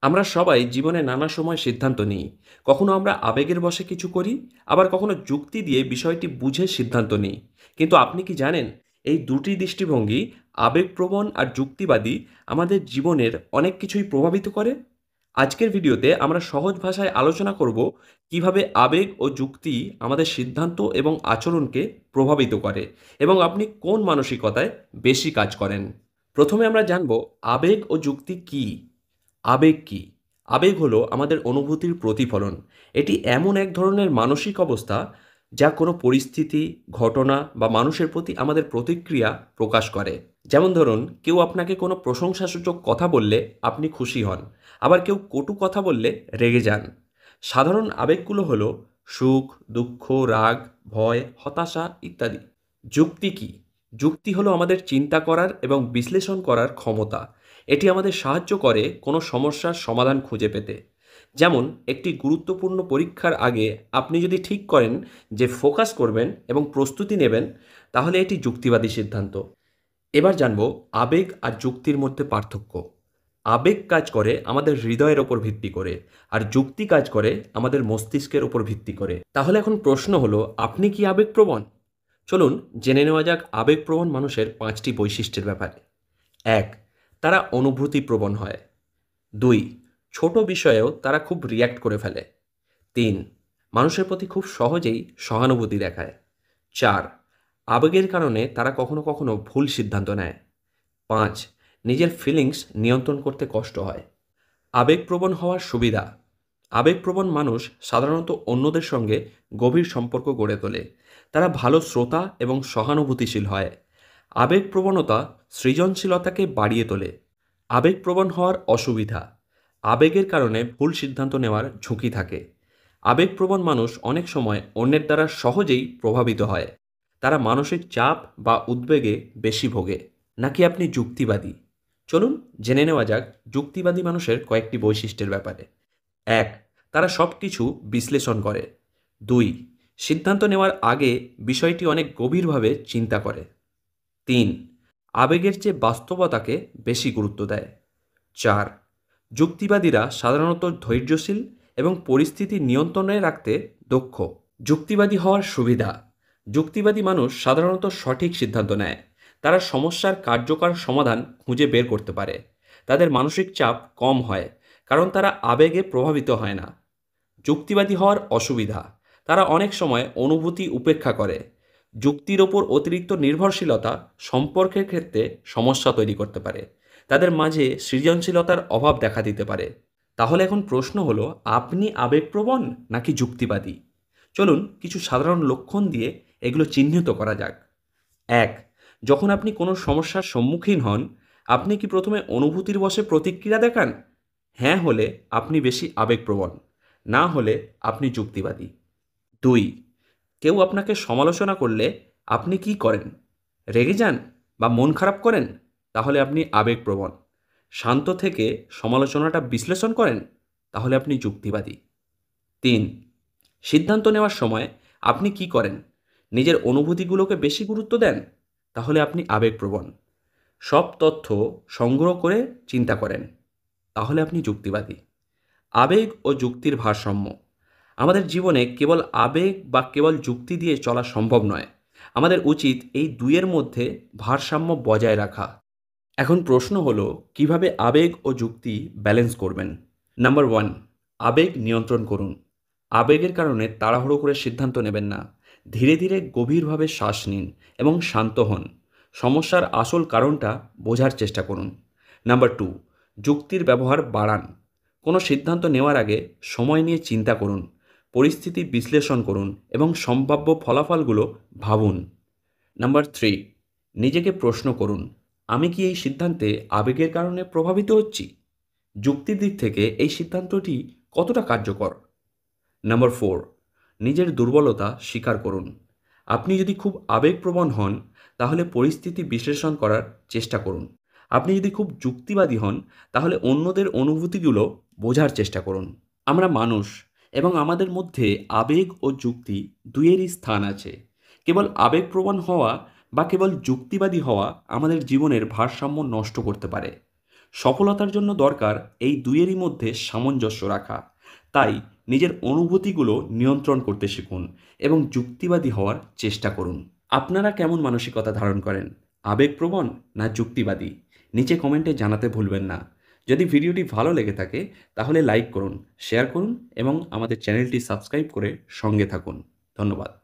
আমরা সবাই জীবনে নানা সময় সিদ্ধান্ত নিই। কখনো আমরা আবেগের বশে কিছু করি, আবার কখনো যুক্তি দিয়ে বিষয়টি বুঝে সিদ্ধান্ত নিই। কিন্তু আপনি কি জানেন, এই দুটি দৃষ্টিভঙ্গি, আবেগপ্রবণ আর যুক্তিবাদী, আমাদের জীবনের অনেক কিছুই প্রভাবিত করে। আজকের ভিডিওতে আমরা সহজ ভাষায় আলোচনা করব কিভাবে আবেগ ও যুক্তি আমাদের সিদ্ধান্ত এবং আচরণকে প্রভাবিত করে, এবং আপনি কোন মানসিকতায় বেশি কাজ করেন। প্রথমে আমরা জানব আবেগ ও যুক্তি কী। আবেগ কী? আবেগ হলো আমাদের অনুভূতির প্রতিফলন। এটি এমন এক ধরনের মানসিক অবস্থা যা কোনো পরিস্থিতি, ঘটনা বা মানুষের প্রতি আমাদের প্রতিক্রিয়া প্রকাশ করে। যেমন ধরুন, কেউ আপনাকে কোনো প্রশংসাসূচক কথা বললে আপনি খুশি হন, আবার কেউ কটু কথা বললে রেগে যান। সাধারণ আবেগগুলো হলো সুখ, দুঃখ, রাগ, ভয়, হতাশা ইত্যাদি। যুক্তি কী? যুক্তি হলো আমাদের চিন্তা করার এবং বিশ্লেষণ করার ক্ষমতা। এটি আমাদের সাহায্য করে কোনো সমস্যার সমাধান খুঁজে পেতে। যেমন একটি গুরুত্বপূর্ণ পরীক্ষার আগে আপনি যদি ঠিক করেন যে ফোকাস করবেন এবং প্রস্তুতি নেবেন, তাহলে এটি যুক্তিবাদী সিদ্ধান্ত। এবার জানব আবেগ আর যুক্তির মধ্যে পার্থক্য। আবেগ কাজ করে আমাদের হৃদয়ের ওপর ভিত্তি করে, আর যুক্তি কাজ করে আমাদের মস্তিষ্কের ওপর ভিত্তি করে। তাহলে এখন প্রশ্ন হলো, আপনি কি আবেগপ্রবণ? চলুন জেনে নেওয়া যাক আবেগপ্রবণ মানুষের 5টি বৈশিষ্ট্যের ব্যাপারে। 1. তারা অনুভূতিপ্রবণ হয়। 2. ছোট বিষয়েও তারা খুব রিয়্যাক্ট করে ফেলে। 3. মানুষের প্রতি খুব সহজেই সহানুভূতি দেখায়। 4. আবেগের কারণে তারা কখনো কখনো ভুল সিদ্ধান্ত নেয়। 5. নিজের ফিলিংস নিয়ন্ত্রণ করতে কষ্ট হয়। আবেগপ্রবণ হওয়ার সুবিধা। আবেগপ্রবণ মানুষ সাধারণত অন্যদের সঙ্গে গভীর সম্পর্ক গড়ে তোলে। তারা ভালো শ্রোতা এবং সহানুভূতিশীল হয়। আবেগপ্রবণতা সৃজনশীলতাকে বাড়িয়ে তোলে। আবেগপ্রবণ হওয়ার অসুবিধা। আবেগের কারণে ভুল সিদ্ধান্ত নেওয়ার ঝুঁকি থাকে। আবেগপ্রবণ মানুষ অনেক সময় অন্যের দ্বারা সহজেই প্রভাবিত হয়। তারা মানসিক চাপ বা উদ্বেগে বেশি ভোগে। নাকি আপনি যুক্তিবাদী? চলুন জেনে নেওয়া যাক যুক্তিবাদী মানুষের কয়েকটি বৈশিষ্ট্যের ব্যাপারে। 1. তারা সব কিছু বিশ্লেষণ করে। 2. সিদ্ধান্ত নেওয়ার আগে বিষয়টি অনেক গভীরভাবে চিন্তা করে। 3. আবেগের চেয়ে বাস্তবতাকে বেশি গুরুত্ব দেয়। 4. যুক্তিবাদীরা সাধারণত ধৈর্যশীল এবং পরিস্থিতি নিয়ন্ত্রণে রাখতে দক্ষ। যুক্তিবাদী হওয়ার সুবিধা। যুক্তিবাদী মানুষ সাধারণত সঠিক সিদ্ধান্ত নেয়। তারা সমস্যার কার্যকর সমাধান খুঁজে বের করতে পারে। তাদের মানসিক চাপ কম হয়, কারণ তারা আবেগে প্রভাবিত হয় না। যুক্তিবাদী হওয়ার অসুবিধা। তারা অনেক সময় অনুভূতি উপেক্ষা করে। যুক্তির ওপর অতিরিক্ত নির্ভরশীলতা সম্পর্কের ক্ষেত্রে সমস্যা তৈরি করতে পারে। তাদের মাঝে সৃজনশীলতার অভাব দেখা দিতে পারে। তাহলে এখন প্রশ্ন হলো, আপনি আবেগপ্রবণ নাকি যুক্তিবাদী? চলুন কিছু সাধারণ লক্ষণ দিয়ে এগুলো চিহ্নিত করা যাক। 1. যখন আপনি কোনো সমস্যার সম্মুখীন হন, আপনি কি প্রথমে অনুভূতির বশে প্রতিক্রিয়া দেখান? হ্যাঁ হলে আপনি বেশি আবেগপ্রবণ, না হলে আপনি যুক্তিবাদী। 2. কেউ আপনাকে সমালোচনা করলে আপনি কি করেন? রেগে যান বা মন খারাপ করেন? তাহলে আপনি আবেগপ্রবণ। শান্ত থেকে সমালোচনাটা বিশ্লেষণ করেন? তাহলে আপনি যুক্তিবাদী। 3. সিদ্ধান্ত নেওয়ার সময় আপনি কি করেন? নিজের অনুভূতিগুলোকে বেশি গুরুত্ব দেন? তাহলে আপনি আবেগপ্রবণ। সব তথ্য সংগ্রহ করে চিন্তা করেন? তাহলে আপনি যুক্তিবাদী। আবেগ ও যুক্তির ভারসাম্য। আমাদের জীবনে কেবল আবেগ বা কেবল যুক্তি দিয়ে চলা সম্ভব নয়। আমাদের উচিত এই দুইয়ের মধ্যে ভারসাম্য বজায় রাখা। এখন প্রশ্ন হলো, কিভাবে আবেগ ও যুক্তি ব্যালেন্স করবেন? নাম্বার 1. আবেগ নিয়ন্ত্রণ করুন। আবেগের কারণে তাড়াহুড়ো করে সিদ্ধান্ত নেবেন না। ধীরে ধীরে গভীরভাবে শ্বাস নিন এবং শান্ত হন। সমস্যার আসল কারণটা বোঝার চেষ্টা করুন। নাম্বার 2. যুক্তির ব্যবহার বাড়ান। কোনো সিদ্ধান্ত নেওয়ার আগে সময় নিয়ে চিন্তা করুন, পরিস্থিতি বিশ্লেষণ করুন এবং সম্ভাব্য ফলাফলগুলো ভাবুন। নাম্বার 3. নিজেকে প্রশ্ন করুন, আমি কি এই সিদ্ধান্তে আবেগের কারণে প্রভাবিত হচ্ছি? যুক্তির দিক থেকে এই সিদ্ধান্তটি কতটা কার্যকর? নাম্বার 4. নিজের দুর্বলতা স্বীকার করুন। আপনি যদি খুব আবেগপ্রবণ হন, তাহলে পরিস্থিতি বিশ্লেষণ করার চেষ্টা করুন। আপনি যদি খুব যুক্তিবাদী হন, তাহলে অন্যদের অনুভূতিগুলো বোঝার চেষ্টা করুন। আমরা মানুষ, এবং আমাদের মধ্যে আবেগ ও যুক্তি দুইয়েরই স্থান আছে। কেবল আবেগপ্রবণ হওয়া বা কেবল যুক্তিবাদী হওয়া আমাদের জীবনের ভারসাম্য নষ্ট করতে পারে। সফলতার জন্য দরকার এই দুইয়েরই মধ্যে সামঞ্জস্য রাখা। তাই নিজের অনুভূতিগুলো নিয়ন্ত্রণ করতে শিখুন এবং যুক্তিবাদী হওয়ার চেষ্টা করুন। আপনারা কেমন মানসিকতা ধারণ করেন? আবেগপ্রবণ না যুক্তিবাদী? নিচে কমেন্টে জানাতে ভুলবেন না। যদি ভিডিওটি ভালো লেগে থাকে তাহলে লাইক করুন, শেয়ার করুন এবং আমাদের চ্যানেলটি সাবস্ক্রাইব করে সঙ্গে থাকুন। ধন্যবাদ।